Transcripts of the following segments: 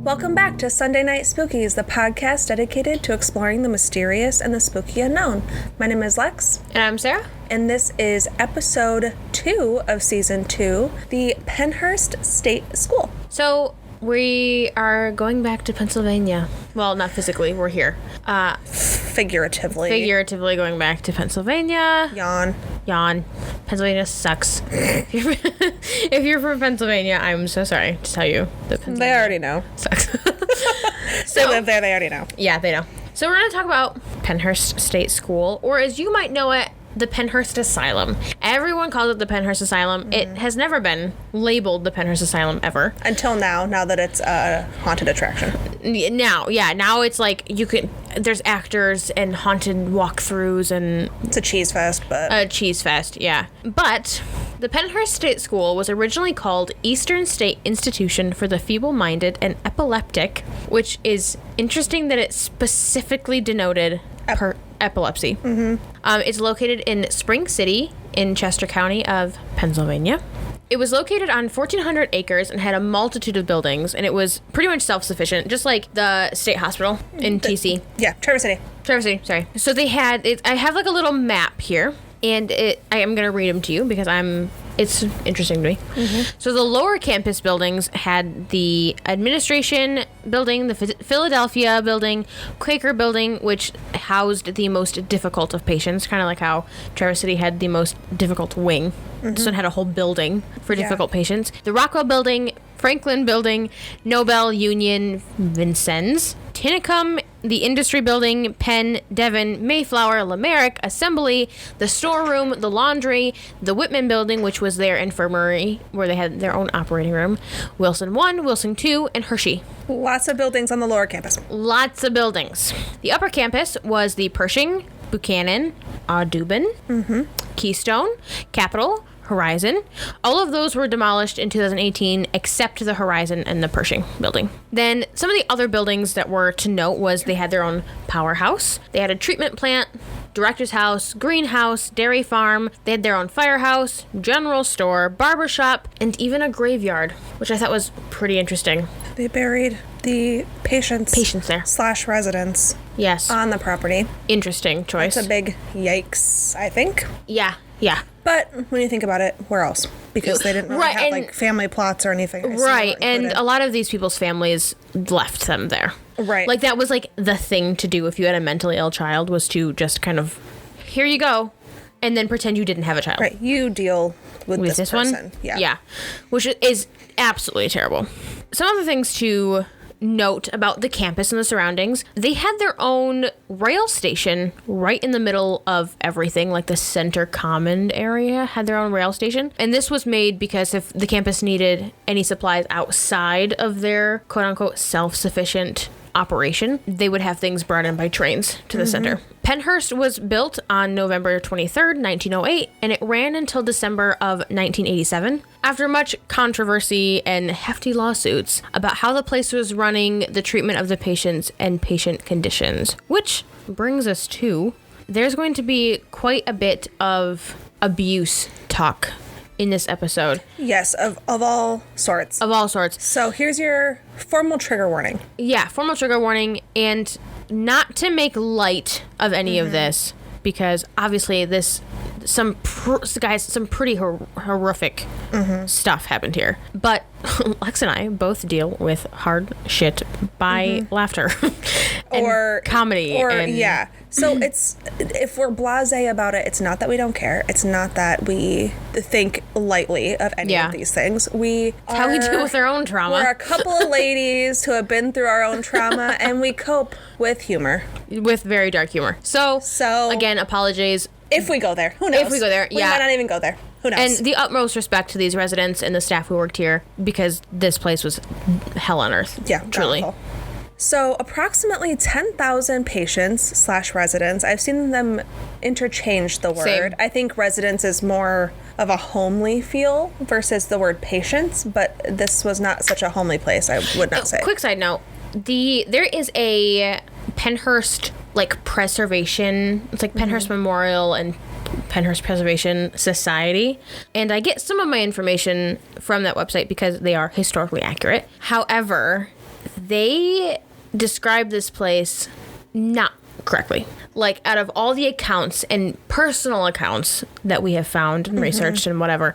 Welcome back to Sunday Night Spookies, the podcast dedicated to exploring the mysterious and the spooky unknown. My name is Lex. And I'm Sarah. And this is episode 2 of season 2, the Pennhurst State School. So we are going back to Pennsylvania. Well, not physically, we're here. Figuratively. Figuratively going back to Pennsylvania. Yawn. Pennsylvania sucks. If you're from Pennsylvania, I'm so sorry to tell you that Pennsylvania They already know. Sucks. They live there, they already know. Yeah, they know. So we're going to talk about Pennhurst State School, or as you might know it, the Pennhurst Asylum. Everyone calls it the Pennhurst Asylum. It has never been labeled the Pennhurst Asylum ever. Until now that it's a haunted attraction. Now it's like there's actors and haunted walkthroughs and... It's a cheese fest, but... A cheese fest, yeah. But the Pennhurst State School was originally called Eastern State Institution for the Feeble-Minded and Epileptic, which is interesting that it specifically denoted epilepsy. Mm-hmm. It's located in Spring City in Chester County of Pennsylvania. It was located on 1,400 acres and had a multitude of buildings, and it was pretty much self-sufficient, just like the state hospital in TC. Yeah, Traverse City, sorry. So they had it. I have like a little map here, and I am going to read them to you because it's interesting to me. Mm-hmm. So the lower campus buildings had the administration building, the Philadelphia building, Quaker building, which housed the most difficult of patients, kind of like how Traverse City had the most difficult wing. Mm-hmm. This one had a whole building for difficult patients. The Rockwell building, Franklin building, Nobel, Union, Vincennes, Tinicum, the Industry Building, Penn, Devon, Mayflower, Limerick, Assembly, the Storeroom, the Laundry, the Whitman Building, which was their infirmary, where they had their own operating room, Wilson 1, Wilson 2, and Hershey. Lots of buildings on the lower campus. Lots of buildings. The upper campus was the Pershing, Buchanan, Audubon, Keystone, Capitol, Horizon. All of those were demolished in 2018 except the Horizon and the Pershing building. Then some of the other buildings that were to note was they had their own powerhouse. They had a treatment plant, director's house, greenhouse, dairy farm. They had their own firehouse, general store, barber shop, and even a graveyard, which I thought was pretty interesting. They buried the patients there / residents. Yes. On the property. Interesting choice. It's a big yikes, I think. Yeah. But when you think about it, where else? Because they didn't really have like family plots or anything. Right, and a lot of these people's families left them there. Right. Like that was like the thing to do if you had a mentally ill child, was to just kind of, here you go, and then pretend you didn't have a child. Right, you deal with this person. One? Yeah. Which is absolutely terrible. Some other things to note about the campus and the surroundings: they had their own rail station right in the middle of everything. Like the center common area had their own rail station, and this was made because if the campus needed any supplies outside of their quote-unquote self-sufficient operation, they would have things brought in by trains to the center. Pennhurst was built on November 23rd, 1908, and it ran until December of 1987. After much controversy and hefty lawsuits about how the place was running the treatment of the patients and patient conditions. Which brings us to, there's going to be quite a bit of abuse talk in this episode. Yes, of all sorts. Of all sorts. So here's your formal trigger warning. Yeah, formal trigger warning, and not to make light of any of this, because obviously some pretty horrific stuff happened here. But Lex and I both deal with hard shit by laughter and or comedy. Yeah. So it's, if we're blasé about it, it's not that we don't care. It's not that we think lightly of any of these things. It's how we deal with our own trauma. We're a couple of ladies who have been through our own trauma, and we cope with humor. With very dark humor. So again, apologies. If we go there. Who knows? If we go there, we might not even go there. Who knows? And the utmost respect to these residents and the staff who worked here, because this place was hell on earth. Yeah, truly. Awful. So approximately 10,000 patients / residents. I've seen them interchange the word. Same. I think residents is more of a homely feel versus the word patients, but this was not such a homely place, I would not say. Quick side note, there is a Pennhurst preservation, it's like Pennhurst Memorial and Pennhurst Preservation Society, and I get some of my information from that website because they are historically accurate. However, they describe this place not correctly. Like, out of all the accounts and personal accounts that we have found and researched and whatever,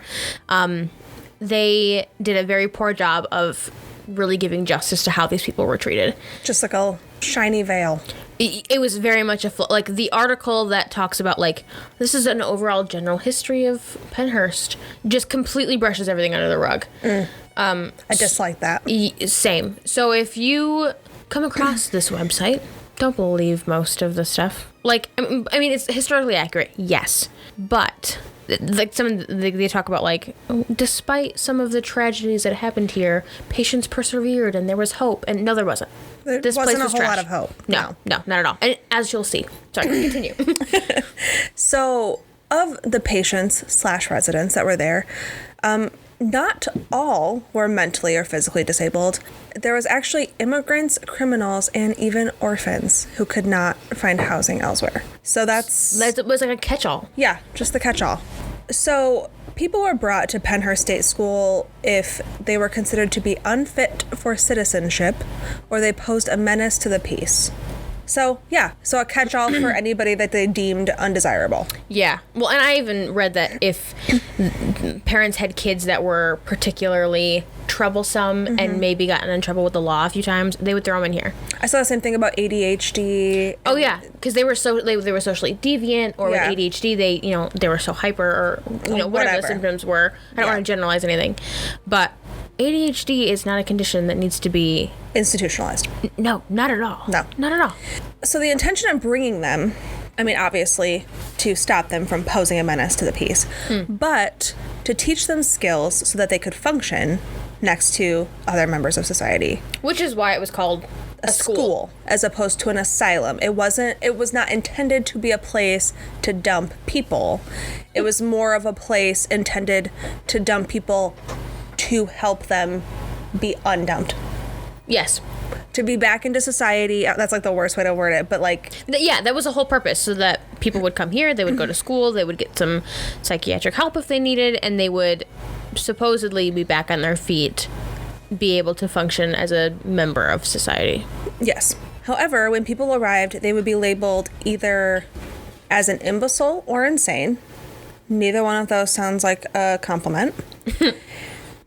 they did a very poor job of really giving justice to how these people were treated. Just like a shiny veil. It was very much like the article that talks about, like, this is an overall general history of Pennhurst, just completely brushes everything under the rug. I dislike that. Same. So if you come across this website, don't believe most of the stuff. Like, I mean, it's historically accurate, yes, but like they talk about, like, despite some of the tragedies that happened here, patients persevered and there was hope. And no, there wasn't. This wasn't a whole lot of hope. No, not at all. And as you'll see. Sorry, continue. So, of the patients / residents that were there, not all were mentally or physically disabled. There was actually immigrants, criminals, and even orphans who could not find housing elsewhere. So it was like a catch-all. Yeah, just the catch-all. So people were brought to Pennhurst State School if they were considered to be unfit for citizenship or they posed a menace to the peace. So, yeah. So a catch-all for anybody that they deemed undesirable. Yeah. Well, and I even read that if parents had kids that were particularly troublesome and maybe gotten in trouble with the law a few times, they would throw them in here. I saw the same thing about ADHD. Oh, yeah. Because they were socially deviant, or with ADHD, they were so hyper, or, whatever the symptoms were. I don't want to generalize anything. But ADHD is not a condition that needs to be institutionalized. No, not at all. No. Not at all. So the intention of bringing them, I mean, obviously, to stop them from posing a menace to the peace, but to teach them skills so that they could function next to other members of society. Which is why it was called a school as opposed to an asylum. It was not intended to be a place to dump people. It was more of a place intended to dump people to help them be undumped. Yes. To be back into society. That's like the worst way to word it, but like... Yeah, that was the whole purpose, so that people would come here, they would go to school, they would get some psychiatric help if they needed, and they would supposedly be back on their feet, be able to function as a member of society. Yes. However, when people arrived, they would be labeled either as an imbecile or insane. Neither one of those sounds like a compliment.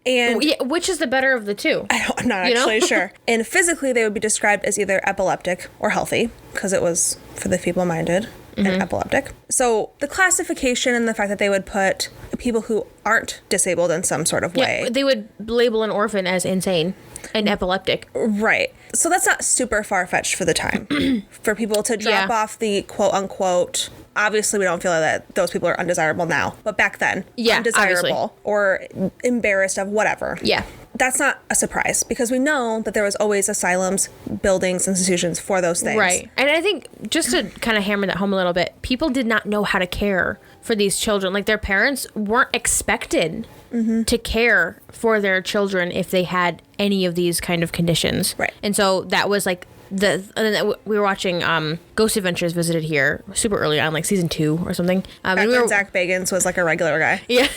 And which is the better of the two? I'm not actually sure. And physically, they would be described as either epileptic or healthy, because it was for the feeble-minded and epileptic. So the classification and the fact that they would put people who aren't disabled in some sort of way. They would label an orphan as insane and epileptic. Right. So that's not super far-fetched for the time. For people to drop off the quote-unquote... Obviously, we don't feel that those people are undesirable now. But back then, undesirable obviously. Or embarrassed of whatever. Yeah. That's not a surprise, because we know that there was always asylums, buildings, institutions for those things. Right. And I think, just to kind of hammer that home a little bit, people did not know how to care for these children. Like, their parents weren't expected to care for their children if they had any of these kind of conditions. Right. And so that was like... we were watching Ghost Adventures visited here super early on, like season 2 or something. Back when Zach Bagans was like a regular guy. Yeah.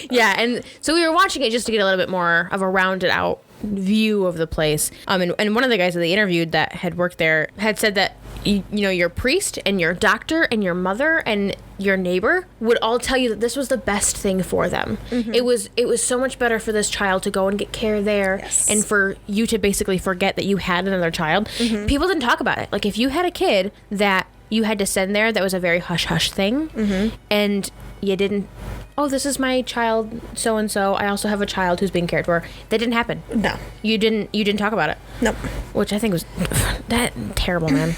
Yeah. And so we were watching it just to get a little bit more of a rounded out view of the place. And one of the guys that they interviewed that had worked there had said that, your priest and your doctor and your mother and your neighbor would all tell you that this was the best thing for them. It was so much better for this child to go and get care there, and for you to basically forget that you had another child. People didn't talk about it. Like, if you had a kid that you had to send there, that was a very hush-hush thing, and you didn't... Oh, this is my child, so-and-so. I also have a child who's being cared for. That didn't happen. No. You didn't talk about it. Nope. Which I think was that terrible, man.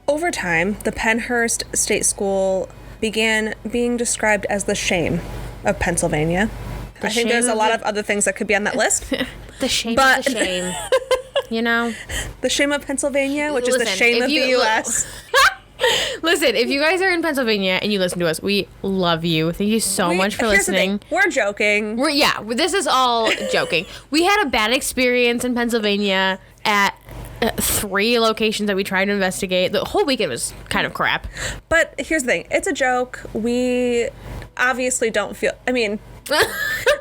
Over time, the Pennhurst State School began being described as the shame of Pennsylvania. I think there's a lot of other things that could be on that list. The shame of the shame. The shame of Pennsylvania, which is the shame of the U.S. Listen, if you guys are in Pennsylvania and you listen to us, we love you. Thank you so much for listening. We're joking. This is all joking. We had a bad experience in Pennsylvania at 3 locations that we tried to investigate. The whole weekend was kind of crap. But here's the thing. It's a joke. We obviously don't feel... I mean...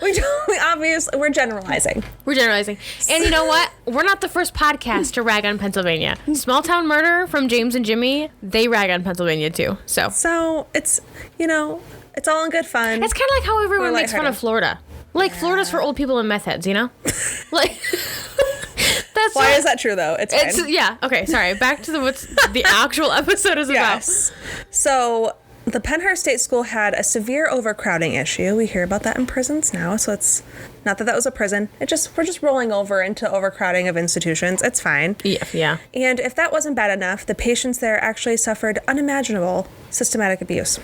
we're generalizing. We're generalizing. And you know what? We're not the first podcast to rag on Pennsylvania. Small Town Murder from James and Jimmy, they rag on Pennsylvania too. So it's, it's all in good fun. It's kind of like how everyone makes fun of Florida. Like, Florida's for old people and meth heads, Like, that's why is that true, though? It's fine. Yeah, okay, sorry. Back to what the actual episode is about. So, the Pennhurst State School had a severe overcrowding issue. We hear about that in prisons now, so it's not that was a prison. We're just rolling over into overcrowding of institutions. It's fine. Yeah. And if that wasn't bad enough, the patients there actually suffered unimaginable systematic abuse.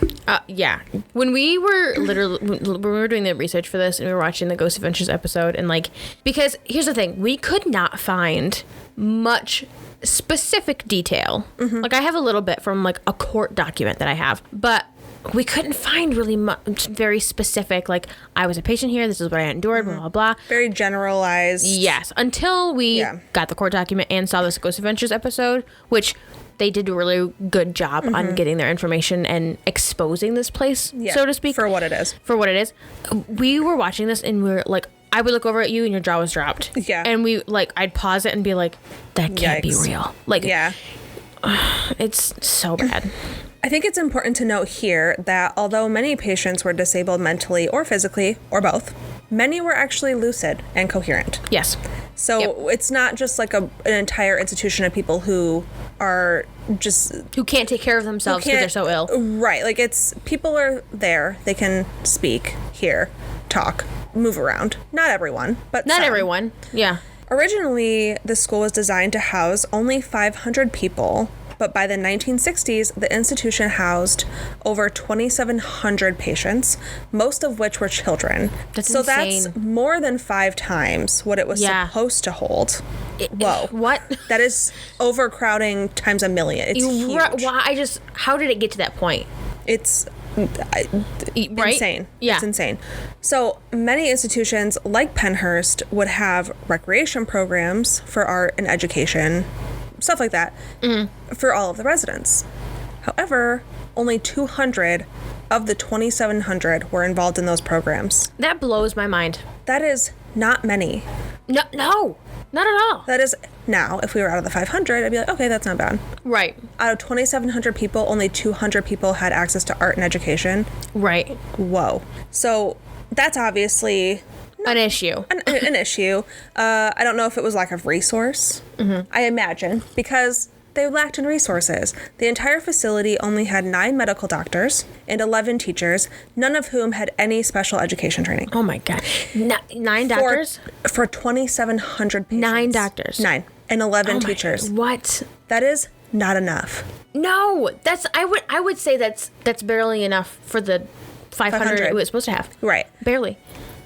Yeah. When we were doing the research for this and we were watching the Ghost Adventures episode, and because here's the thing, we could not find much specific detail. Like, I have a little bit from a court document that I have, but we couldn't find really much very specific, I was a patient here, this is what I endured, blah, blah, blah. Very generalized. Yes, until we got the court document and saw this Ghost Adventures episode, which they did a really good job on getting their information and exposing this place, so to speak. For what it is. We were watching this and we were I would look over at you and your jaw was dropped. Yeah. And we, I'd pause it and be like, that can't be real. Yeah. It's so bad. I think it's important to note here that although many patients were disabled mentally or physically, or both, many were actually lucid and coherent. Yes. So it's not just an entire institution of people who are just... who can't take care of themselves because they're so ill. Right. It's people are there. They can speak, hear, talk, move around. Not everyone, but not some. everyone. Yeah. Originally, the school was designed to house only 500 people, but by the 1960s, the institution housed over 2,700 patients, most of which were children. That's insane. That's more than 5 times what it was supposed to hold. Whoa. What? That is overcrowding times a million. It's huge. How did it get to that point? It's... right? Insane. Yeah. It's insane. So many institutions like Pennhurst would have recreation programs for art and education, stuff like that, for all of the residents. However, only 200 of the 2,700 were involved in those programs. That blows my mind. That is not many. No, not at all. That is, now, if we were out of the 500, I'd be like, okay, that's not bad. Right. Out of 2,700 people, only 200 people had access to art and education. Right. Whoa. So that's obviously... an issue. An issue. I don't know if it was lack of resource. I imagine, because they lacked in resources. The entire facility only had 9 medical doctors and 11 teachers, none of whom had any special education training. Oh my God. 9 doctors? For 2,700 patients. 9 doctors. 9. And 11 teachers. God. What? That is not enough. No, I would say that's barely enough for the 500 it was supposed to have. Right. Barely.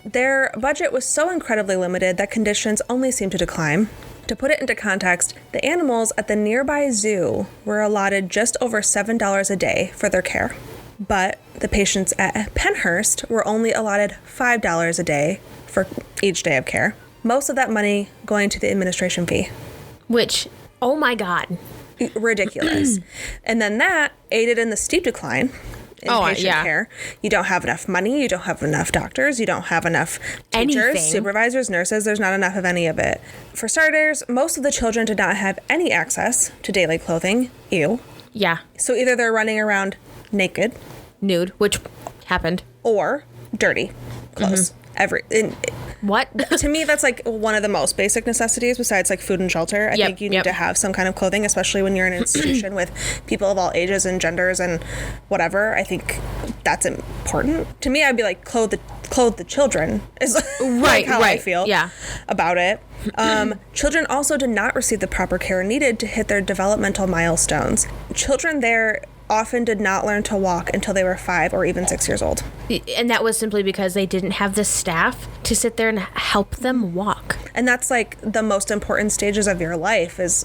Their budget was so incredibly limited that conditions only seemed to decline. To put it into context, the animals at the nearby zoo were allotted just over $7 a day for their care. But the patients at Pennhurst were only allotted $5 a day for each day of care. Most of that money going to the administration fee. Which, oh my God. Ridiculous. And then that aided in the steep decline in patient care. You don't have enough money. You don't have enough doctors. You don't have enough teachers, supervisors, nurses. There's not enough of any of it. For starters, most of the children did not have any access to daily clothing. Ew. Yeah. So either they're running around naked. Nude, which happened. Or dirty clothes. What? To me, that's one of the most basic necessities besides food and shelter. I think you need to have some kind of clothing, especially when you're in an institution with people of all ages and genders and whatever. I think that's important. To me, I'd be clothe the children is how I feel about it. Children also did not receive the proper care needed to hit their developmental milestones. Children there often did not learn to walk until they were 5 or even 6 years old. And that was simply because they didn't have the staff to sit there and help them walk. And that's the most important stages of your life is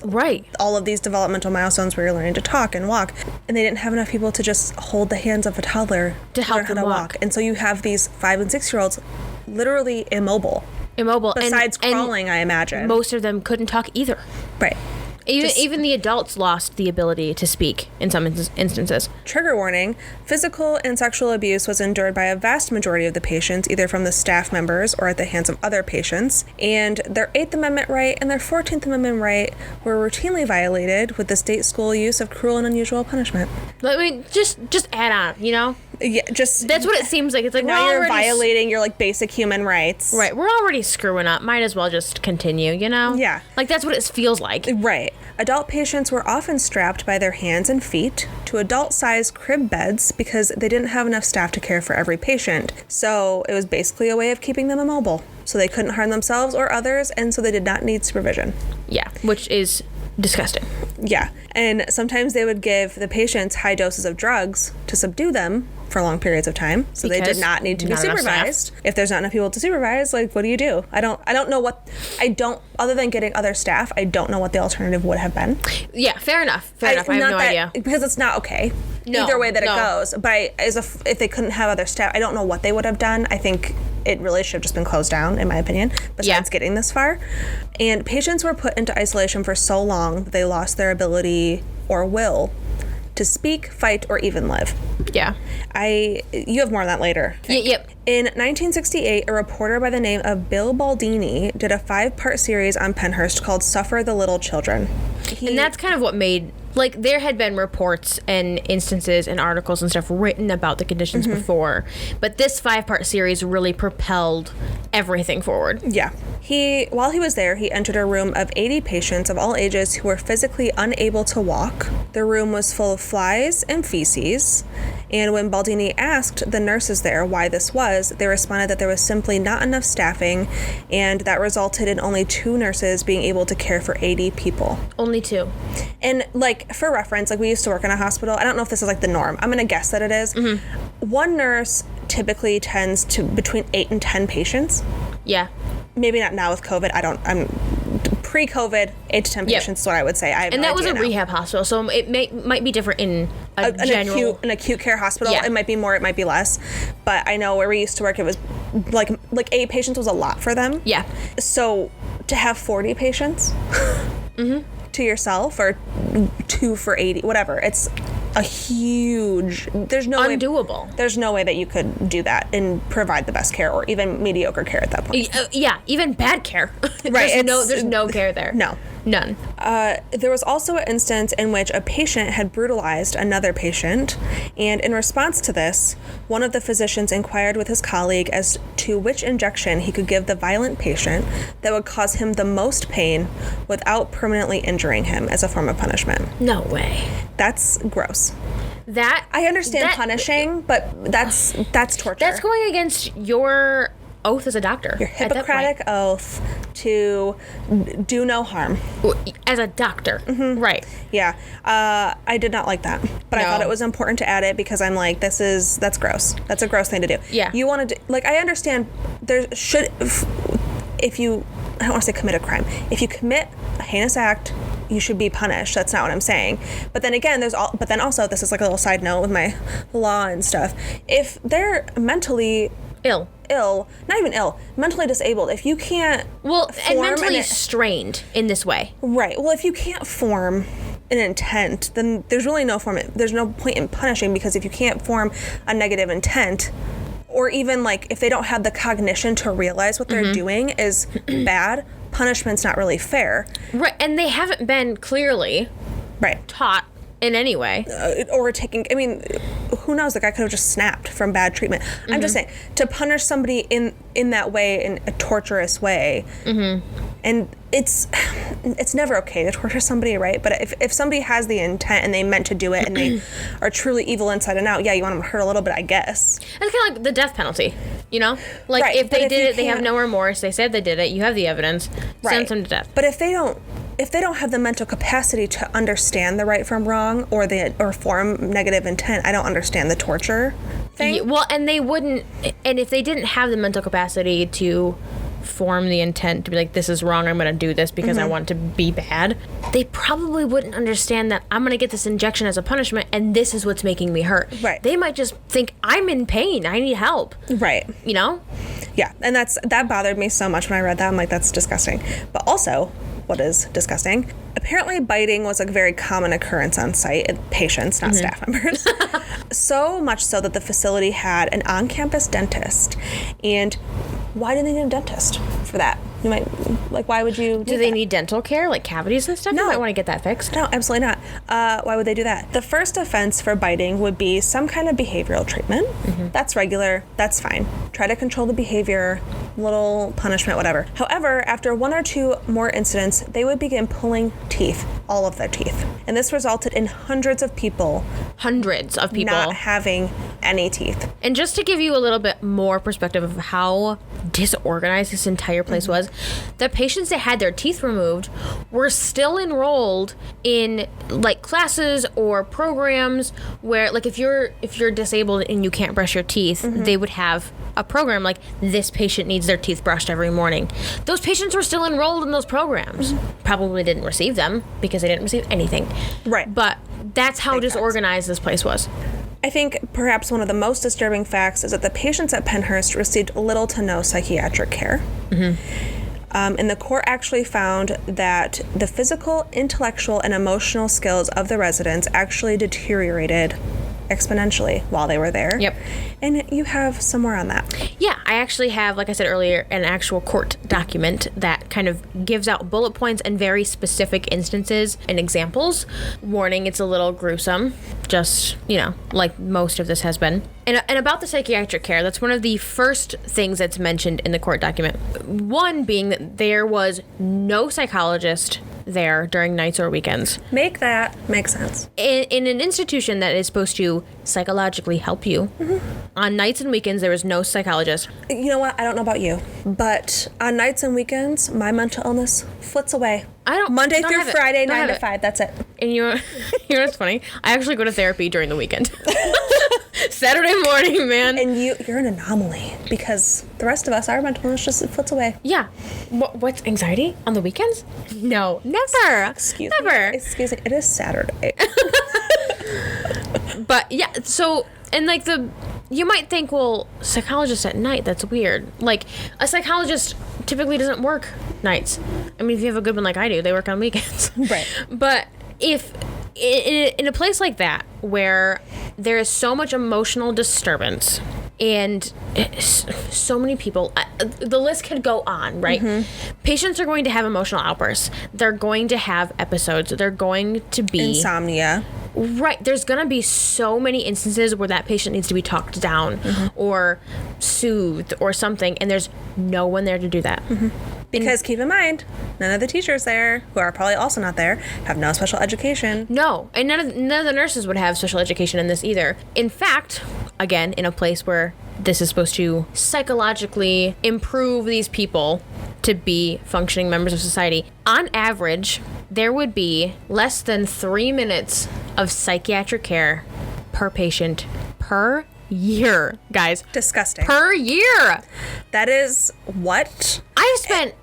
all of these developmental milestones where you're learning to talk and walk. And they didn't have enough people to just hold the hands of a toddler to help them walk. And so you have these 5 and 6 year olds literally immobile. Besides crawling, I imagine. Most of them couldn't talk either. Right. Even the adults lost the ability to speak in some instances. Trigger warning, physical and sexual abuse was endured by a vast majority of the patients, either from the staff members or at the hands of other patients, and their 8th Amendment right and their 14th Amendment right were routinely violated with the state school use of cruel and unusual punishment. I mean, just add on, you know? Yeah, just... That's what it seems like. It's like now you're violating your, like, basic human rights. Right, we're already screwing up. Might as well just continue, you know? Yeah. Like, that's what it feels like. Right. Adult patients were often strapped by their hands and feet to adult-sized crib beds because they didn't have enough staff to care for every patient. So it was basically a way of keeping them immobile. So they couldn't harm themselves or others, and so they did not need supervision. Yeah, which is disgusting. Yeah. And sometimes they would give the patients high doses of drugs to subdue them for long periods of time, so they did not need to be supervised. If there's not enough people to supervise, like, what do? I don't know what, other than getting other staff, I don't know what the alternative would have been. Yeah, fair enough. I have no idea. Because it's not okay. Either way that it goes. But if they couldn't have other staff, I don't know what they would have done. I think it really should have just been closed down, in my opinion, besides getting this far. And patients were put into isolation for so long that they lost their ability or will to speak, fight, or even live. Yeah. You have more on that later. Yep. In 1968, a reporter by the name of Bill Baldini did a 5-part series on Pennhurst called Suffer the Little Children. And that's kind of what made, like, there had been reports and instances and articles and stuff written about the conditions before, but this 5-part series really propelled everything forward. Yeah. While he was there, he entered a room of 80 patients of all ages who were physically unable to walk. The room was full of flies and feces, and when Baldini asked the nurses there why this was, they responded that there was simply not enough staffing, and that resulted in only 2 nurses being able to care for 80 people. Only 2. And, like, for reference, like, we used to work in a hospital. I don't know if this is, like, the norm. I'm going to guess that it is. One nurse typically tends to between 8 and 10 patients. Yeah. Maybe not now with COVID. I'm pre-COVID, 8 to 10 patients is what I would say. And that was a rehab hospital, so it might be different in an acute care hospital. Yeah. It might be more, it might be less. But I know where we used to work, it was like 8 patients was a lot for them. Yeah. So to have 40 patients to yourself, or 2 for 80, whatever, it's a huge, there's no undoable way, there's no way that you could do that and provide the best care or even mediocre care at that point. Yeah, even bad care. Right. There's no care there. No. None. There was also an instance in which a patient had brutalized another patient, and in response to this, one of the physicians inquired with his colleague as to which injection he could give the violent patient that would cause him the most pain without permanently injuring him as a form of punishment. No way. That's gross. That I understand punishing, but that's torture. That's going against your oath as a doctor. Your Hippocratic oath to do no harm. As a doctor. Right. Yeah. I did not like that. But I thought it was important to add it because I'm like, that's gross. That's a gross thing to do. Yeah. You want to, like, I understand there should, if you, I don't want to say commit a crime. If you commit a heinous act, you should be punished. That's not what I'm saying. But then again, but then also, this is like a little side note with my law and stuff. If they're mentally ill, not even ill, mentally disabled, if you can't and mentally strained in this way. Right. Well, if you can't form an intent, then there's really no point in punishing, because if you can't form a negative intent, or even like if they don't have the cognition to realize what they're doing is bad, punishment's not really fair. Right. And they haven't been clearly taught in any way. Or taking, I mean, who knows? The guy could have just snapped from bad treatment. I'm just saying, to punish somebody in that way, in a torturous way, and it's never okay to torture somebody, right? But if somebody has the intent and they meant to do it and they are truly evil inside and out, yeah, you want them to hurt a little bit, I guess. It's kind of like the death penalty, you know? Like, if they did it, they have no remorse, they said they did it, you have the evidence, send them to death. But if they don't have the mental capacity to understand the right from wrong or form negative intent, I don't understand the torture thing. Yeah, well, and they wouldn't, and if they didn't have the mental capacity to form the intent to be like, this is wrong, I'm going to do this because I want to be bad, they probably wouldn't understand that I'm going to get this injection as a punishment and this is what's making me hurt. Right. They might just think, I'm in pain, I need help. Right. You know? Yeah, and that bothered me so much when I read that. I'm like, that's disgusting. But also, what is disgusting. Apparently, biting was a very common occurrence on site in patients, not staff members. So much so that the facility had an on-campus dentist. And why do they need a dentist for that? You might, like, why would you do they need dental care, like cavities and stuff? No. You might want to get that fixed. No, absolutely not. Why would they do that? The first offense for biting would be some kind of behavioral treatment. That's regular. That's fine. Try to control the behavior, little punishment, whatever. However, after 1 or 2 more incidents, they would begin pulling teeth, all of their teeth. And this resulted in hundreds of people not having any teeth. And just to give you a little bit more perspective of how disorganized this entire place was, the patients that had their teeth removed were still enrolled in like classes or programs where, like, if you're disabled and you can't brush your teeth, they would have a program like this patient needs their teeth brushed every morning. Those patients were still enrolled in those programs. Probably didn't receive them because they didn't receive anything. Right. But that's how disorganized this place was. I think perhaps one of the most disturbing facts is that the patients at Pennhurst received little to no psychiatric care. And the court actually found that the physical, intellectual, and emotional skills of the residents actually deteriorated exponentially while they were there. Yep. And you have some more on that. Yeah, I actually have, like I said earlier, an actual court document that kind of gives out bullet points and very specific instances and examples. Warning, it's a little gruesome, just, like most of this has been. And about the psychiatric care, that's one of the first things that's mentioned in the court document. One being that there was no psychologist there during nights or weekends. Make that make sense. In an institution that is supposed to psychologically help you, on nights and weekends, there was no psychologist. You know what? I don't know about you, but on nights and weekends, my mental illness flits away. Monday through Friday, 9 to 5. That's it. And you know what's funny? I actually go to therapy during the weekend. Saturday morning, man. And you're an anomaly because the rest of us, our mental illness just flits away. Yeah. What's anxiety on the weekends? No, never. Excuse me. It is Saturday. But yeah, so, and like you might think, well, psychologist at night, that's weird. Like, a psychologist typically doesn't work nights. I mean, if you have a good one like I do, they work on weekends. Right. But if in a place like that where there is so much emotional disturbance and so many people, the list could go on, right? Patients are going to have emotional outbursts. They're going to have episodes. They're going to be insomnia. Right. There's going to be so many instances where that patient needs to be talked down or soothed or something, and there's no one there to do that. Because keep in mind, none of the teachers there, who are probably also not there, have no special education. No, and none of the nurses would have special education in this either. In fact, again, in a place where this is supposed to psychologically improve these people to be functioning members of society, on average, there would be less than 3 minutes of psychiatric care per patient per year, guys. Disgusting. Per year. That is what?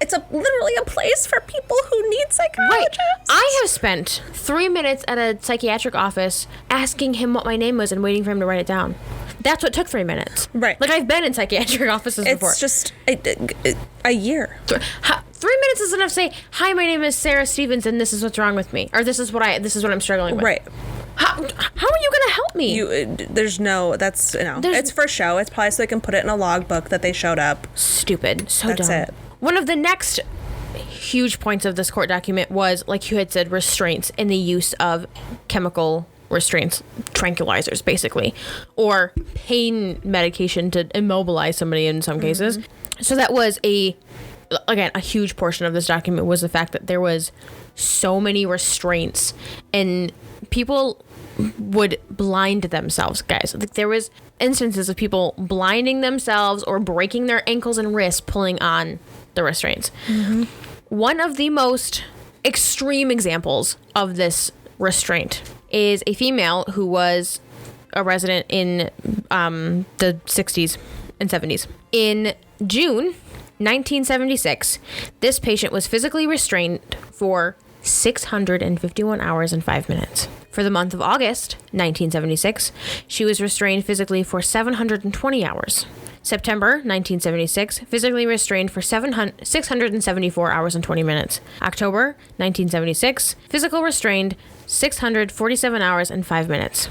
It's literally a place for people who need psychologists. Right. I have spent 3 minutes at a psychiatric office asking him what my name was and waiting for him to write it down. That's what took 3 minutes. Right. Like, I've been in psychiatric offices before. It's just a year. 3 minutes is enough to say, hi, my name is Sarah Stevens and this is what's wrong with me. Or this is what I'm struggling with. Right. How are you going to help me? It's for show. It's probably so they can put it in a logbook that they showed up. Stupid. So That's dumb. it. One of the next huge points of this court document was, like you had said, restraints in the use of chemical restraints, tranquilizers, basically, or pain medication to immobilize somebody in some cases. So that was a huge portion of this document was the fact that there was so many restraints and people would blind themselves, guys. Like, there was instances of people blinding themselves or breaking their ankles and wrists pulling on the restraints. One of the most extreme examples of this restraint is a female who was a resident in the 60s and 70s. In June 1976, this patient was physically restrained for 651 hours and 5 minutes. For the month of August 1976, she was restrained physically for 720 hours. September 1976, physically restrained for 674 hours and 20 minutes. October 1976, physical restrained 647 hours and 5 minutes.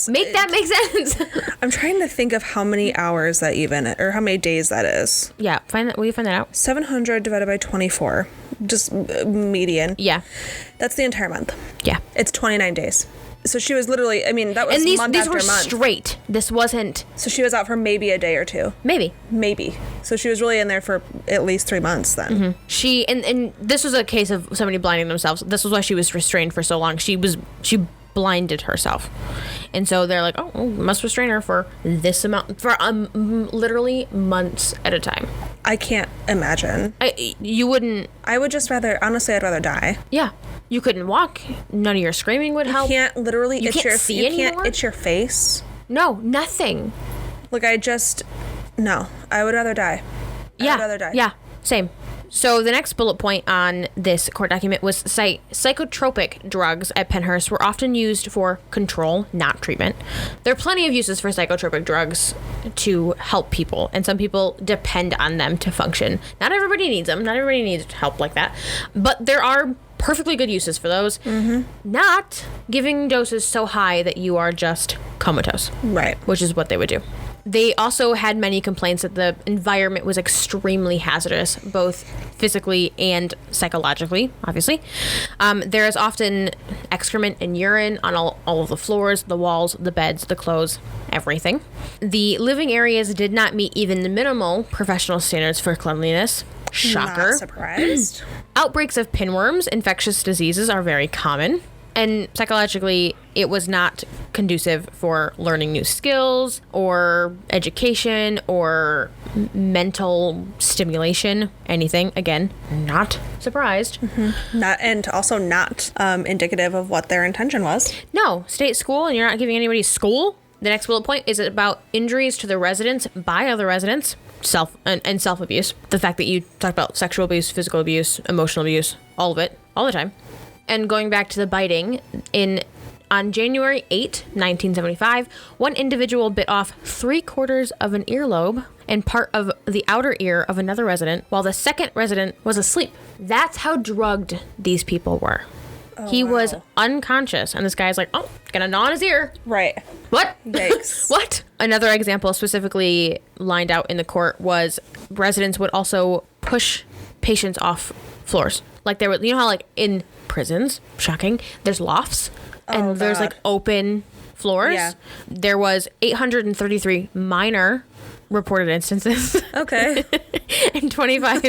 Make that make sense. I'm trying to think of how many hours that or how many days that is. Yeah, will you find that out? 700 divided by 24. Just median. Yeah. That's the entire month. Yeah. It's 29 days. So she was literally, that was and month these after were month. Straight. This wasn't. So she was out for maybe a day or two. Maybe. So she was really in there for at least 3 months then. Mm-hmm. She and this was a case of somebody blinding themselves. This was why she was restrained for so long. She blinded herself. And so they're like, oh, we must restrain her for this amount, for literally months at a time. I can't imagine. You wouldn't. I would just honestly, I'd rather die. Yeah. You couldn't walk. None of your screaming would help. You can't literally you can't see anymore? Can't itch your face. No, nothing. Like, no, I would rather die. Yeah. I would rather die. Yeah, same. So the next bullet point on this court document was psychotropic drugs at Pennhurst were often used for control, not treatment. There are plenty of uses for psychotropic drugs to help people, and some people depend on them to function. Not everybody needs them. Not everybody needs help like that. But there are perfectly good uses for those. Mm-hmm. Not giving doses so high that you are just comatose. Right. Which is what they would do. They also had many complaints that the environment was extremely hazardous, both physically and psychologically, obviously. There is often excrement and urine on all of the floors, the walls, the beds, the clothes, everything. The living areas did not meet even the minimal professional standards for cleanliness. Shocker. Not surprised. Outbreaks of pinworms, infectious diseases, are very common. And psychologically, it was not conducive for learning new skills or education or mental stimulation, anything. Again, not surprised. Mm-hmm. And also not indicative of what their intention was. No, state school, and you're not giving anybody school. The next bullet point is about injuries to the residents by other residents, self-abuse. The fact that you talk about sexual abuse, physical abuse, emotional abuse, all of it, all the time. And going back to the biting, on January 8, 1975, one individual bit off 3/4 of an earlobe and part of the outer ear of another resident, while the second resident was asleep. That's how drugged these people were. He was unconscious, and this guy's like, oh, gonna gnaw on his ear. Right. What? Yikes. What? Another example specifically lined out in the court was residents would also push patients off floors. Like there were, you know how like in prisons, shocking, there's lofts and there's like open floors. Yeah. There was 833 minor reported instances. Okay. And 25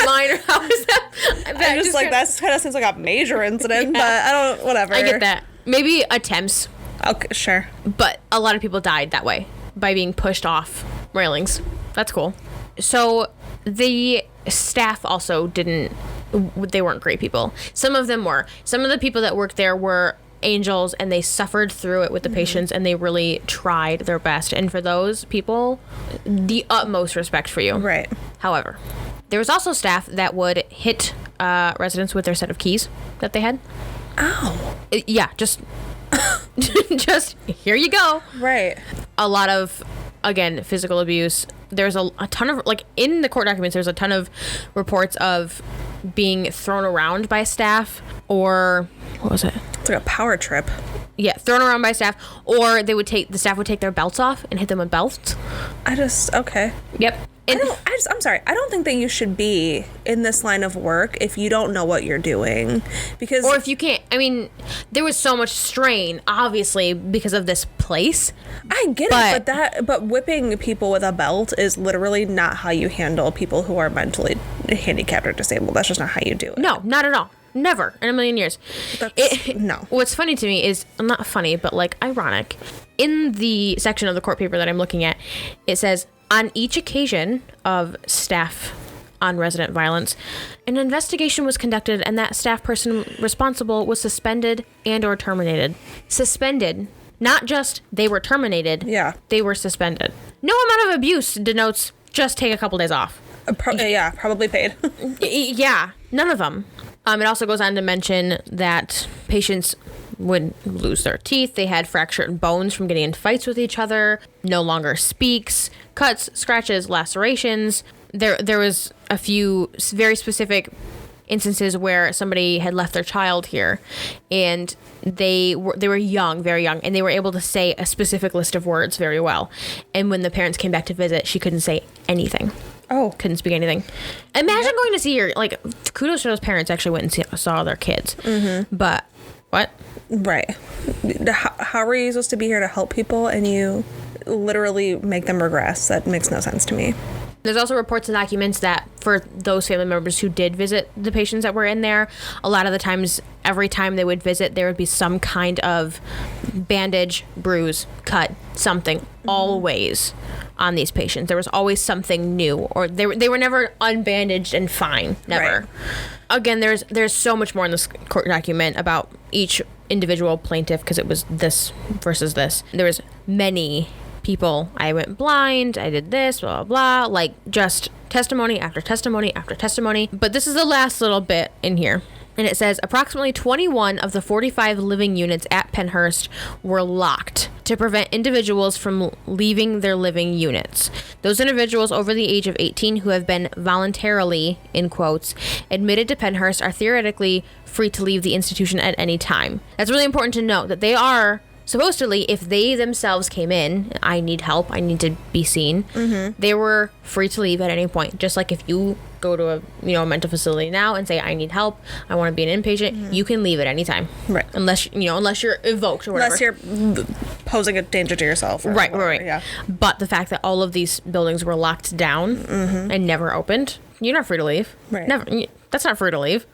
minor. How is that? I'm just like, that kind of seems like a major incident, but I don't, whatever. I get that. Maybe attempts. Okay, sure. But a lot of people died that way by being pushed off railings. That's cool. So the staff also they weren't great people. Some of them were. Some of the people that worked there were angels, and they suffered through it with the patients, and they really tried their best. And for those people, the utmost respect for you. Right. However, there was also staff that would hit residents with their set of keys that they had. Ow. Yeah, just here you go. Right. A lot of, again, physical abuse. There's a ton of, like, in the court documents, there's a ton of reports of being thrown around by staff, or what was it? It's like a power trip. Yeah, thrown around by staff, or the staff would take their belts off and hit them with belts. Okay. Yep. I'm sorry. I don't think that you should be in this line of work if you don't know what you're doing, because or if you can't. I mean, there was so much strain, obviously, because of this place. I get it, but whipping people with a belt is literally not how you handle people who are mentally handicapped or disabled. That's just not how you do it. No, not at all. Never in a million years. No. What's funny to me is, not funny, but like ironic. In the section of the court paper that I'm looking at, it says, on each occasion of staff on resident violence, an investigation was conducted and that staff person responsible was suspended and or terminated. Suspended. Not just they were terminated. Yeah. They were suspended. No amount of abuse denotes just take a couple days off. Probably paid. Yeah. None of them. It also goes on to mention that patients would lose their teeth. They had fractured bones from getting in fights with each other, no longer speaks, cuts, scratches, lacerations. There was a few very specific instances where somebody had left their child here, and they were young, very young, and they were able to say a specific list of words very well. And when the parents came back to visit, she couldn't say anything. Oh. Couldn't speak anything. Imagine going to see your, like, kudos to those parents actually went and saw their kids. Mm-hmm. But, what? Right. How are you supposed to be here to help people and you literally make them regress? That makes no sense to me. There's also reports and documents that for those family members who did visit the patients that were in there, a lot of the times, every time they would visit, there would be some kind of bandage, bruise, cut, something, always on these patients. There was always something new, or they were never unbandaged and fine, never. Right. Again, there's so much more in this court document about each individual plaintiff, because it was this versus this. There was many people. I went blind, I did this, blah, blah, blah, like just testimony after testimony after testimony. But this is the last little bit in here. And it says approximately 21 of the 45 living units at Pennhurst were locked to prevent individuals from leaving their living units. Those individuals over the age of 18 who have been voluntarily, in quotes, admitted to Pennhurst are theoretically free to leave the institution at any time. That's really important to note, that they are supposedly, if they themselves came in, I need help, I need to be seen, they were free to leave at any point. Just like if you go to a mental facility now and say, I need help, I want to be an inpatient, you can leave at any time. Right. Unless you're evoked or whatever. Unless you're posing a danger to yourself. Or right, whatever. right. Yeah. But the fact that all of these buildings were locked down and never opened, you're not free to leave. Right. Never. That's not free to leave.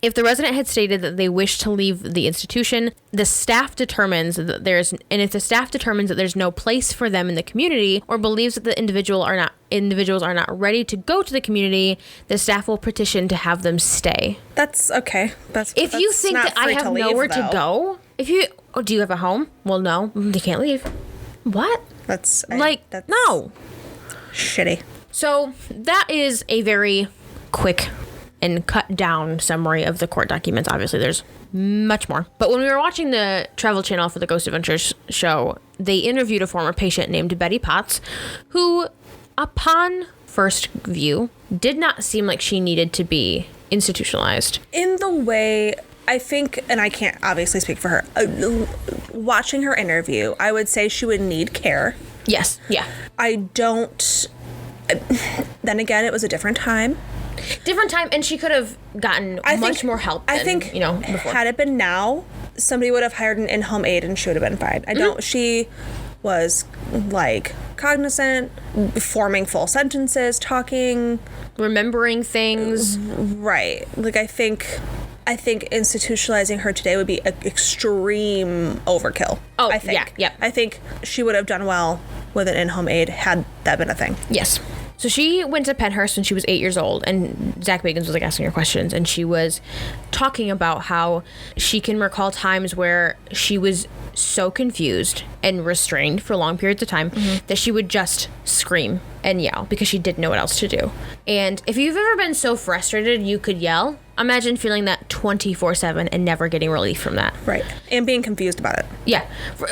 If the resident had stated that they wish to leave the institution, the staff determines that if the staff determines that there's no place for them in the community, or believes that the individuals are not ready to go to the community, the staff will petition to have them stay. That's okay. If you think that I have nowhere to go, do you have a home? Well, no, they can't leave. What? That's no. Shitty. So that is a very quick and cut down summary of the court documents. Obviously, there's much more. But when we were watching the Travel Channel for the Ghost Adventures show, they interviewed a former patient named Betty Potts, who, upon first view, did not seem like she needed to be institutionalized. In the way, I think, and I can't obviously speak for her, watching her interview, I would say she would need care. Yes. Yeah. I don't... Then again, it was a different time. And she could have gotten much more help than, before. Had it been now, somebody would have hired an in-home aide and she would have been fine. She was, cognizant, forming full sentences, talking. Remembering things. Right. I think institutionalizing her today would be an extreme overkill. Oh, I think. Yeah. I think she would have done well with an in-home aide had that been a thing. Yes. So she went to Pennhurst when she was 8 years old, and Zach Bagans was asking her questions, and she was talking about how she can recall times where she was so confused and restrained for long periods of time that she would just scream and yell because she didn't know what else to do. And if you've ever been so frustrated you could yell, imagine feeling that 24/7 and never getting relief from that. Right. And being confused about it. Yeah.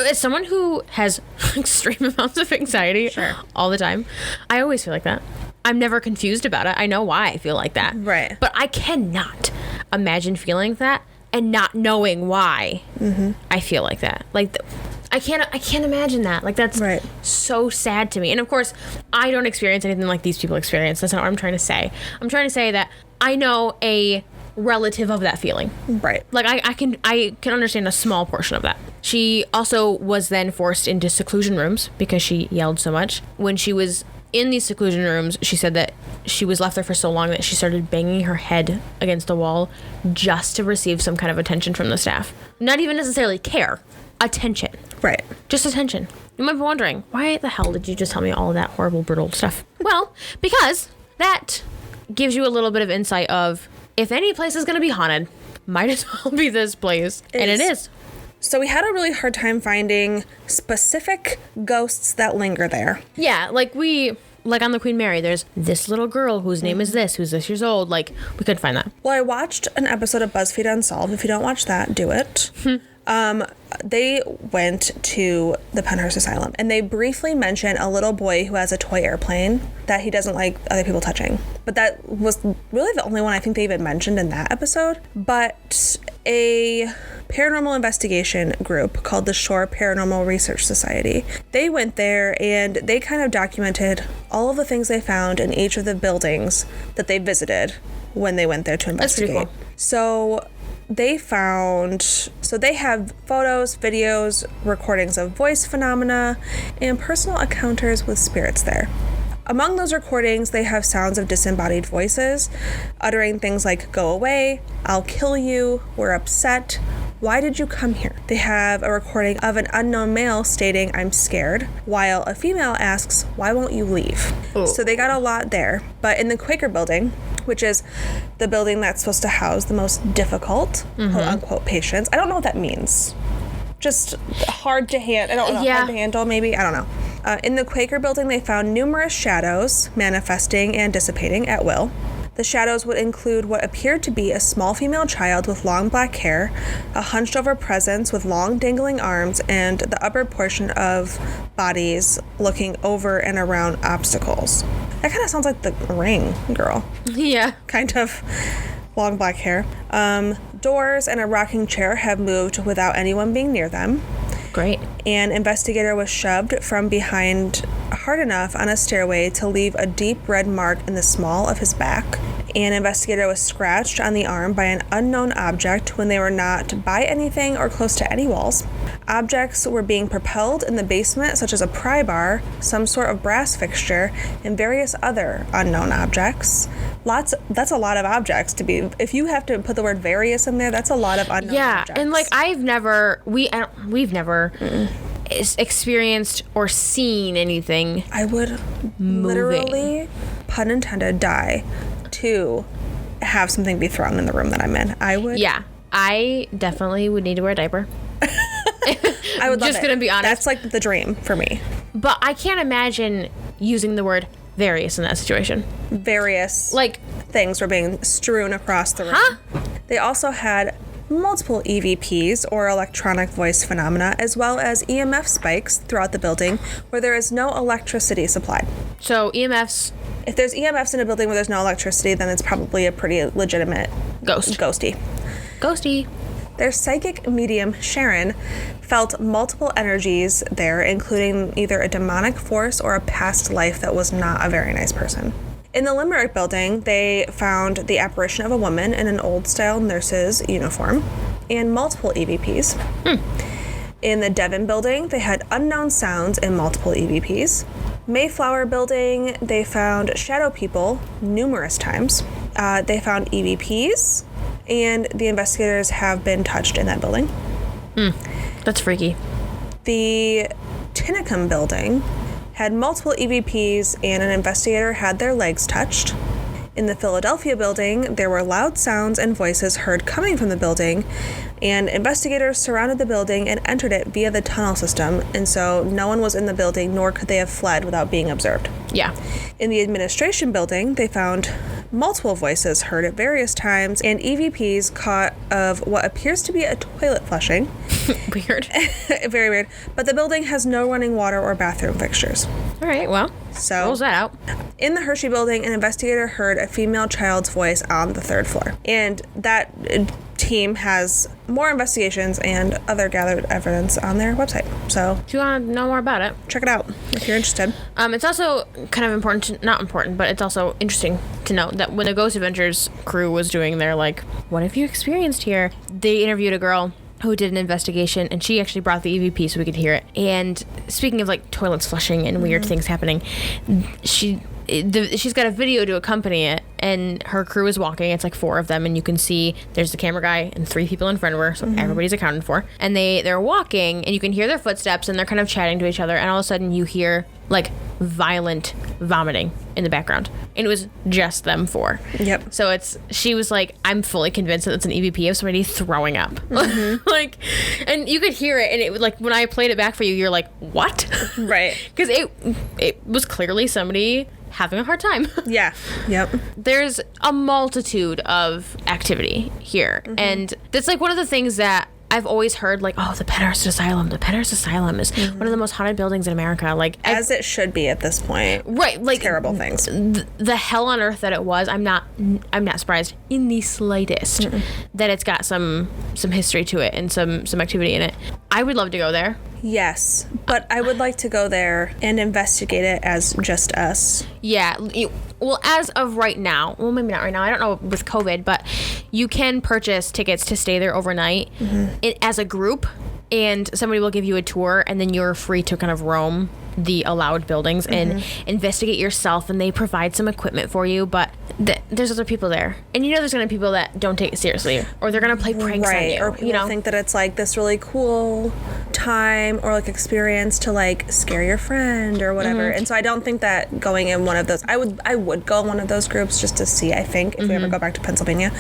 As someone who has extreme amounts of anxiety all the time, I always feel like that. I'm never confused about it. I know why I feel like that. Right. But I cannot imagine feeling that and not knowing why I feel like that. I can't imagine that. That's so sad to me. And of course, I don't experience anything like these people experience. That's not what I'm trying to say. I'm trying to say that I know a relative of that feeling. Right. I can understand a small portion of that. She also was then forced into seclusion rooms because she yelled so much. When she was in these seclusion rooms, she said that she was left there for so long that she started banging her head against the wall just to receive some kind of attention from the staff. Not even necessarily care. Attention. Right. Just attention. You might be wondering, why the hell did you just tell me all of that horrible, brutal stuff? Well, because that gives you a little bit of insight of, if any place is going to be haunted, might as well be this place. And it is. So we had a really hard time finding specific ghosts that linger there. Yeah, like on the Queen Mary, there's this little girl whose name is this, who's this years old. Like, we couldn't find that. Well, I watched an episode of BuzzFeed Unsolved. If you don't watch that, do it. They went to the Pennhurst Asylum, and they briefly mention a little boy who has a toy airplane that he doesn't like other people touching. But that was really the only one I think they even mentioned in that episode. But a paranormal investigation group called the Shore Paranormal Research Society, they went there and they kind of documented all of the things they found in each of the buildings that they visited when they went there to investigate. That's pretty cool. So they have photos, videos, recordings of voice phenomena, and personal encounters with spirits there. Among those recordings, they have sounds of disembodied voices, uttering things like, "Go away," "I'll kill you," "We're upset," "Why did you come here?" They have a recording of an unknown male stating, "I'm scared," while a female asks, "Why won't you leave?" Oh. So they got a lot there. But in the Quaker building, which is the building that's supposed to house the most difficult, quote-unquote, patients. I don't know what that means. Just hard to handle. I don't know. Yeah. Hard to handle, maybe? I don't know. In the Quaker building, they found numerous shadows manifesting and dissipating at will. The shadows would include what appeared to be a small female child with long black hair, a hunched-over presence with long dangling arms, and the upper portion of bodies looking over and around obstacles. That kind of sounds like the Ring girl. Yeah. Kind of long black hair. Doors and a rocking chair have moved without anyone being near them. Great. An investigator was shoved from behind hard enough on a stairway to leave a deep red mark in the small of his back. An investigator was scratched on the arm by an unknown object when they were not by anything or close to any walls. Objects were being propelled in the basement, such as a pry bar, some sort of brass fixture, and various other unknown objects. That's a lot of objects to be. If you have to put the word various in there, that's a lot of unknown objects. Yeah, and like we've never experienced or seen anything. I would literally, pun intended, die to have something be thrown in the room that I'm in. I would. Yeah, I definitely would need to wear a diaper. I would love just gonna be honest. That's like the dream for me. But I can't imagine using the word various in that situation. Various like things were being strewn across the room. Huh? They also had multiple EVPs, or electronic voice phenomena, as well as EMF spikes throughout the building where there is no electricity supplied. So EMFs. If there's EMFs in a building where there's no electricity, then it's probably a pretty legitimate ghosty. Their psychic medium, Sharon, felt multiple energies there, including either a demonic force or a past life that was not a very nice person. In the Limerick building, they found the apparition of a woman in an old-style nurse's uniform and multiple EVPs. In the Devon building, they had unknown sounds and multiple EVPs. Mayflower building, they found shadow people numerous times. They found EVPs, and the investigators have been touched in that building. That's freaky. The Tinicum building had multiple EVPs, and an investigator had their legs touched. In the Philadelphia building, there were loud sounds and voices heard coming from the building, and investigators surrounded the building and entered it via the tunnel system, and so no one was in the building, nor could they have fled without being observed. Yeah. In the administration building, they found multiple voices heard at various times, and EVPs caught of what appears to be a toilet flushing. Weird. Very weird. But the building has no running water or bathroom fixtures. All right, well, so rules that out. In the Hershey building, an investigator heard a female child's voice on the third floor. And that team has more investigations and other gathered evidence on their website. So if you want to know more about it, check it out if you're interested. It's also kind of not important, but it's also interesting to note that when the Ghost Adventures crew was doing their, what have you experienced here? They interviewed a girl who did an investigation, and she actually brought the EVP so we could hear it. And speaking of toilets flushing and weird things happening, she she's got a video to accompany it, and her crew is walking. It's like 4 of them, and you can see there's the camera guy and 3 people in front of her, so everybody's accounted for. And they're walking, and you can hear their footsteps, and they're kind of chatting to each other, and all of a sudden you hear like violent vomiting in the background, and it was just them 4. Yep. So she was like, I'm fully convinced that it's an EVP of somebody throwing up. Like, and you could hear it, and it was like, when I played it back for you, you're like, what? Right. Because it was clearly somebody having a hard time. Yeah. Yep. There's a multitude of activity here, and that's like one of the things that I've always heard, like, oh, the Pennhurst Asylum. The Pennhurst Asylum is one of the most haunted buildings in America. Like, as it should be at this point. Right, like terrible things. The hell on earth that it was. I'm not surprised in the slightest that it's got some history to it and some activity in it. I would love to go there. Yes, but I would like to go there and investigate it as just us. Yeah. Well, as of right now, well, maybe not right now. I don't know with COVID, but you can purchase tickets to stay there overnight as a group, and somebody will give you a tour, and then you're free to kind of roam the allowed buildings and investigate yourself, and they provide some equipment for you, but there's other people there, and there's gonna be people that don't take it seriously, or they're gonna play pranks on you, or people think that it's like this really cool time or like experience to like scare your friend or whatever. And so I don't think that going in one of those, I would go in one of those groups just to see, I think, if we ever go back to Pennsylvania.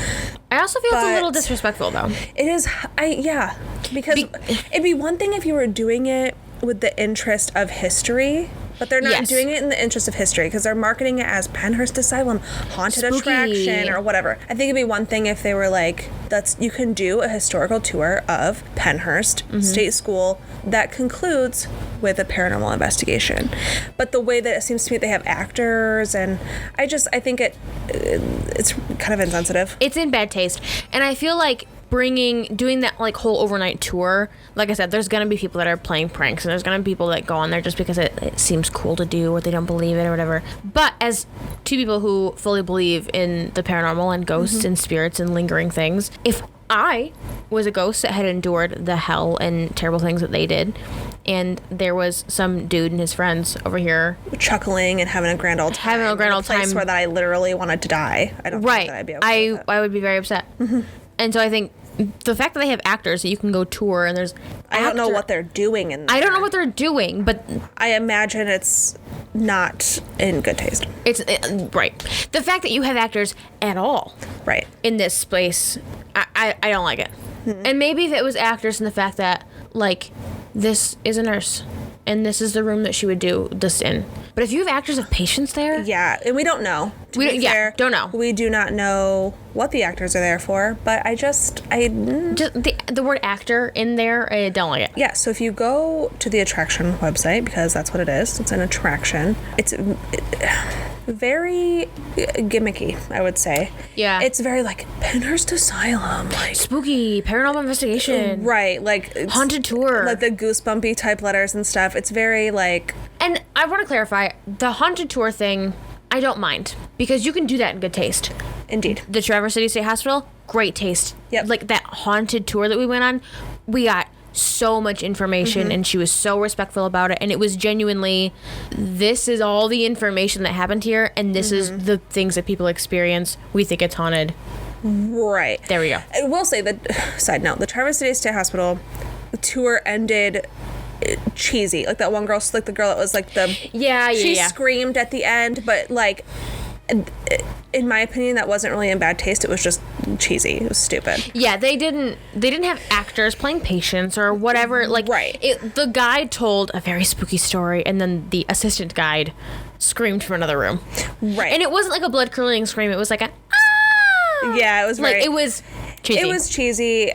I also feel it's a little disrespectful though. It is. Because it'd be one thing if you were doing it with the interest of history, but they're not doing it in the interest of history because they're marketing it as Pennhurst Asylum, haunted attraction, or whatever. I think it'd be one thing if they were like, you can do a historical tour of Pennhurst State School that concludes with a paranormal investigation. But the way that it seems to me they have actors, and I think it's kind of insensitive. It's in bad taste, and I feel like doing that like whole overnight tour, like I said, there's gonna be people that are playing pranks, and there's gonna be people that go on there just because it seems cool to do, or they don't believe it or whatever. But as 2 people who fully believe in the paranormal and ghosts and spirits and lingering things, if I was a ghost that had endured the hell and terrible things that they did, and there was some dude and his friends over here chuckling and having a grand old time, in a place where that I literally wanted to die, I don't think that I'd be okay with that. I would be very upset. And so I think the fact that they have actors that you can go tour, and there's I don't know what they're doing in there. I don't know what they're doing, but I imagine it's not in good taste. It's right. The fact that you have actors at all in this place, I don't like it. And maybe if it was actors in the fact that, like, this is a nurse and this is the room that she would do this in. But if you have actors of patients there... Yeah, and we don't know. Don't know. We do not know what the actors are there for, but just the word actor in there, I don't like it. Yeah, so if you go to the attraction website, because that's what it is, it's an attraction, it's very gimmicky, I would say. Yeah. It's very like Pennhurst Asylum, like spooky, paranormal investigation. Right, like haunted tour. Like the goosebumpy type letters and stuff. It's very like... And I want to clarify, the haunted tour thing, I don't mind, because you can do that in good taste. Indeed. The Traverse City State Hospital, great taste. Yep. Like that haunted tour that we went on, we got so much information, and she was so respectful about it, and it was genuinely, this is all the information that happened here, and this is the things that people experience. We think it's haunted. Right. There we go. I will say that, side note, the Traverse City State Hospital tour ended cheesy. Like that one girl, like the girl that was like the... She screamed at the end, but like... In my opinion, that wasn't really in bad taste. It was just cheesy. It was stupid. Yeah, they didn't have actors playing patients or whatever. Like, the guide told a very spooky story, and then the assistant guide screamed from another room. Right. And it wasn't like a blood curdling scream. It was like a ah. Yeah, it was like it was cheesy. It was cheesy,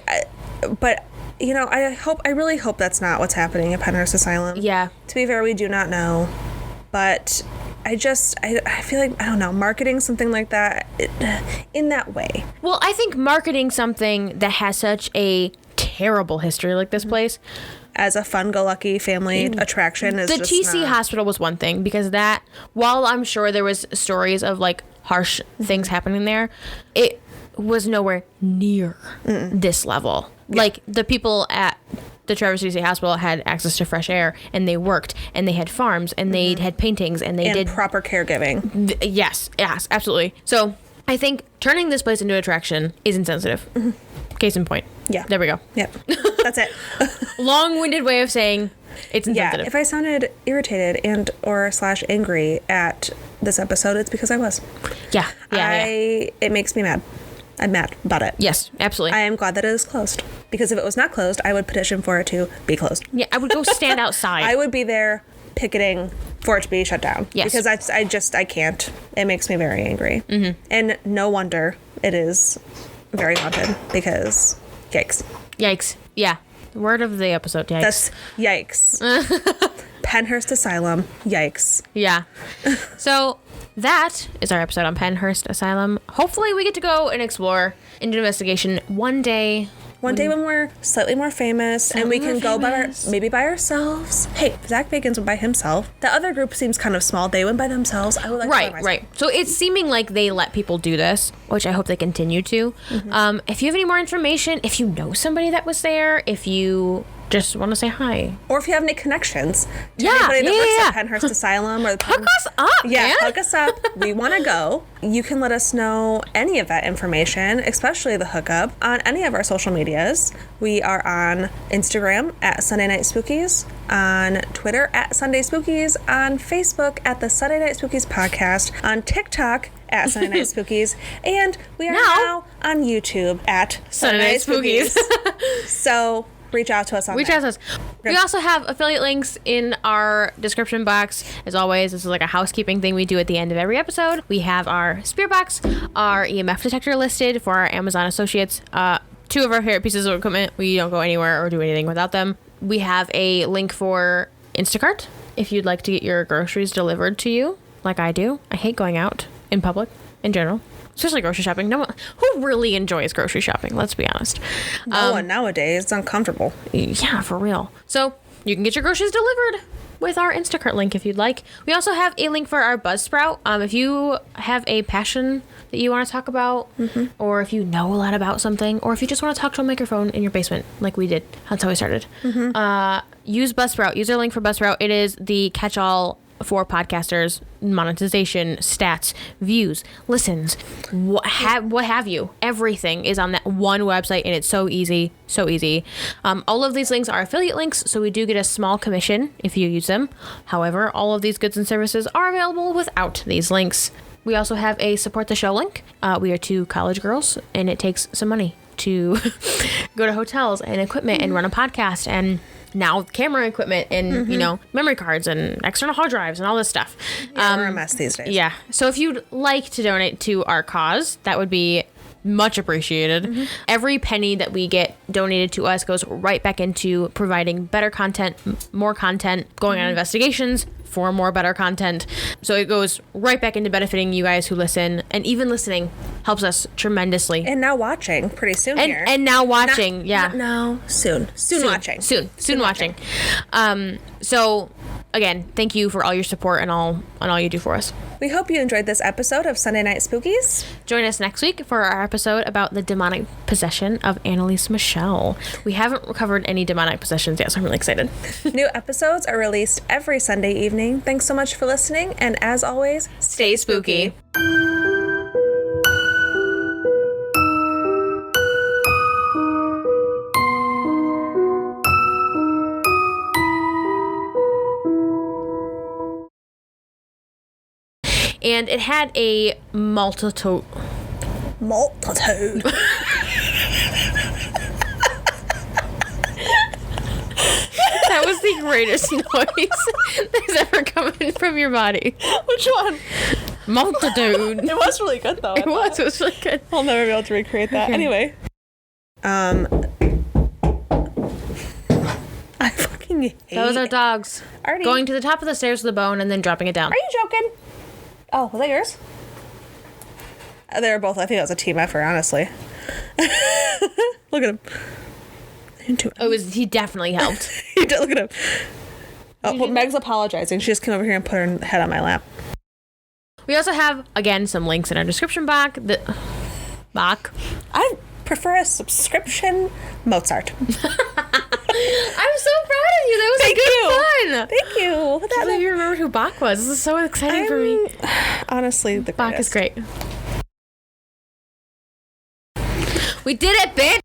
but I really hope that's not what's happening at Pennhurst Asylum. Yeah. To be fair, we do not know, but I feel like, I don't know, marketing something like that in that way. Well, I think marketing something that has such a terrible history like this place as a fun-go-lucky family attraction is the just TC not... Hospital was one thing, because that, while I'm sure there was stories of like harsh things happening there, it was nowhere near this level. Yeah. Like the people at the Traverse City State Hospital had access to fresh air, and they worked, and they had farms, and they had paintings, and they did proper caregiving. Yes, absolutely. So I think turning this place into an attraction is insensitive. Case in point. Yeah. There we go. Yep. That's it. Long-winded way of saying it's insensitive. Yeah, if I sounded irritated and or / angry at this episode, it's because I was. Yeah. It makes me mad. I'm mad about it. Yes, absolutely. I am glad that it is closed. Because if it was not closed, I would petition for it to be closed. Yeah, I would go stand outside. I would be there picketing for it to be shut down. Yes. Because I can't. It makes me very angry. And no wonder it is very haunted because yikes. Yikes. Yeah. The word of the episode, yikes. That's yikes. Pennhurst Asylum, yikes. Yeah. So that is our episode on Pennhurst Asylum. Hopefully we get to go and explore and do an investigation one day. One day when we're slightly more famous and we can go maybe by ourselves. Hey, Zach Bagans went by himself. The other group seems kind of small. They went by themselves. I would like to go by myself. Right. So it's seeming like they let people do this, which I hope they continue to. If you have any more information, if you know somebody that was there, if you just want to say hi. Or if you have any connections to anybody that works at Pennhurst Asylum or the hook us up, man. Hook us up. We want to go. You can let us know any of that information, especially the hookup, on any of our social medias. We are on Instagram at Sunday Night Spookies, on Twitter at Sunday Spookies, on Facebook at the Sunday Night Spookies Podcast, on TikTok at Sunday Night Spookies, and we are now on YouTube at Sunday Night Spookies. So reach out to us on Reach out to us. We also have affiliate links in our description box. As always, this is like a housekeeping thing we do at the end of every episode. We have our spirit box, our EMF detector listed for our Amazon associates. 2 of our favorite pieces of equipment. We don't go anywhere or do anything without them. We have a link for Instacart if you'd like to get your groceries delivered to you, like I do. I hate going out in public in general. Especially grocery shopping. No one who really enjoys grocery shopping, let's be honest. No one nowadays. It's uncomfortable. Yeah, for real. So you can get your groceries delivered with our Instacart link if you'd like. We also have a link for our Buzzsprout. If you have a passion that you want to talk about, or if you know a lot about something, or if you just want to talk to a microphone in your basement, like we did. That's how we started. Use Buzzsprout. Use our link for Buzzsprout. It is the catch-all for podcasters, monetization, stats, views, listens, what have you. Everything is on that one website, and it's so easy. All of these links are affiliate links, so we do get a small commission if you use them. However, all of these goods and services are available without these links. We also have a support the show link. We are 2 college girls, and it takes some money to go to hotels and equipment and run a podcast and now camera equipment and, memory cards and external hard drives and all this stuff. Yeah, we're a mess these days. Yeah. So if you'd like to donate to our cause, that would be much appreciated. Every penny that we get donated to us goes right back into providing better content, more content, going on investigations for more better content. So it goes right back into benefiting you guys who listen, and even listening helps us tremendously. And now watching pretty soon here. And now watching, Not now, soon watching. Soon watching. So again, thank you for all your support and all you do for us. We hope you enjoyed this episode of Sunday Night Spookies. Join us next week for our episode about the demonic possession of Annalise Michelle. We haven't covered any demonic possessions yet, so I'm really excited. New episodes are released every Sunday evening. Thanks so much for listening, and as always, Stay spooky. And it had a multitude. That was the greatest noise that's ever coming from your body. Which one? Multitude. It was really good, though. It was really good. I'll never be able to recreate that. Okay. Anyway. I fucking hate... Those are dogs. Artie. Going to the top of the stairs with a bone and then dropping it down. Are you joking? Oh, was that yours? They were both, I think that was a team effort, honestly. Look at him. He definitely helped. He did, look at him. Oh, well, Meg's apologizing. She just came over here and put her head on my lap. We also have, again, some links in our description box. prefer a subscription, Mozart. I'm so proud of you. That was good fun. Thank you. I can't believe you remembered who Bach was. This is so exciting for me. Honestly, the Bach is greatest. great. We did it, bitch!